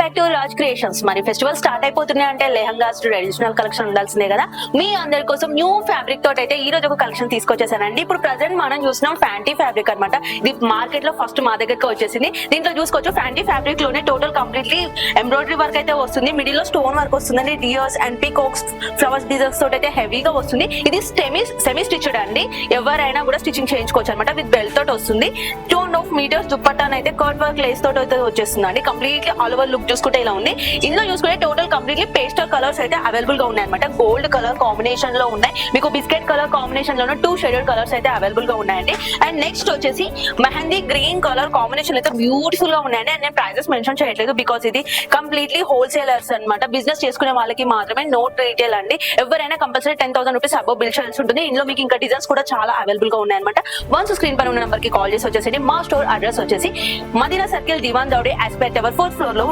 Back to Raj creations. మరి festival start అయిపోతున్నాయి అంటే లెహంగాస్ ట్రెడిషనల్ కలెక్షన్ ఉండాల్సిందే కదా. మీ అందరి కోసం న్యూ ఫ్యాబ్రిక్ తోటి అయితే ఈ రోజు ఒక కలెక్షన్ తీసుకొచ్చేసానండి. ఇప్పుడు ప్రెసెంట్ మనం చూస్తున్నాం ఫ్యాంటీ ఫ్యాబ్రిక్ అనమాట. ఇది మార్కెట్ లో ఫస్ట్ మా దగ్గరకు వచ్చేసింది. దీంట్లో చూసుకోవచ్చు ఫ్యాంటీ ఫ్యాబ్రిక్ లోనే టోటల్ కంప్లీట్లీ ఎంబ్రాయిడరీ వర్క్ అయితే వస్తుంది. మిడిల్ లో స్టోన్ వర్క్ వస్తుందండి. Deers and peacocks flowers designs తోటి అయితే హెవీగా వస్తుంది. ఇది సెమీ స్టిచ్డ్ అండి. ఎవరైనా కూడా స్టిచ్చింగ్ చేయించుకోవచ్చు అనమాట. విత్ బెల్ట్ తోటి వస్తుంది. 2.5 మీటర్స్ దుప్పట్టాన్ అయితే కర్డ్ వర్క్ లేస్ తోటి అయితే వచ్చేస్తుందండి. కంప్లీట్లీ ఆల్ ఓవర్ లుక్ చూసుకుంటే ఇలా ఉంది. ఇందులో చూసుకుంటే టోటల్ కంప్లీట్లీ పేస్టల్ కలర్స్ అయితే అవైలబుల్ గా ఉన్నాయి అనమాట. గోల్డ్ కలర్ కాంబినేషన్ లో ఉన్నాయి. మీకు బిస్కెట్ కలర్ కాంబినేషన్ లోనే 2 షేడెడ్ కలర్స్ అయితే అవైలబుల్ గా ఉన్నాయండి. అండ్ నెక్స్ట్ వచ్చేసి మెహందీ గ్రీన్ కలర్ కాంబినేషన్ అయితే బ్యూటిఫుల్ గా ఉన్నాయండి. అండ్ నేను ప్రైజెస్ మెన్షన్ చేయట్లేదు బికాస్ ఇది కంప్లీట్లీ హోల్సేలర్స్ అనమాట. బిజినెస్ చేసుకునే వాళ్ళకి మాత్రమే, నోట్ రీటైల్ అండి. ఎవరైనా కంపల్సరీ 10,000 రూపీస్ అబౌవ్ బిల్ చేయాల్సి ఉంటుంది. ఇందులో మీకు ఇంకా డిజైన్స్ కూడా చాలా అవైలబుల్ గా ఉన్నాయన్నమాట. వన్స్ స్క్రీన్ పైన ఉన్న నెంబర్ కి కాల్ చేసి వచ్చేసి మా స్టోర్ అడ్రస్ వచ్చేసి మదీనా సర్కిల్, దివాన్ దౌడే, ఆస్పెక్ట్ టవర్ 4th ఫ్లోర్ లో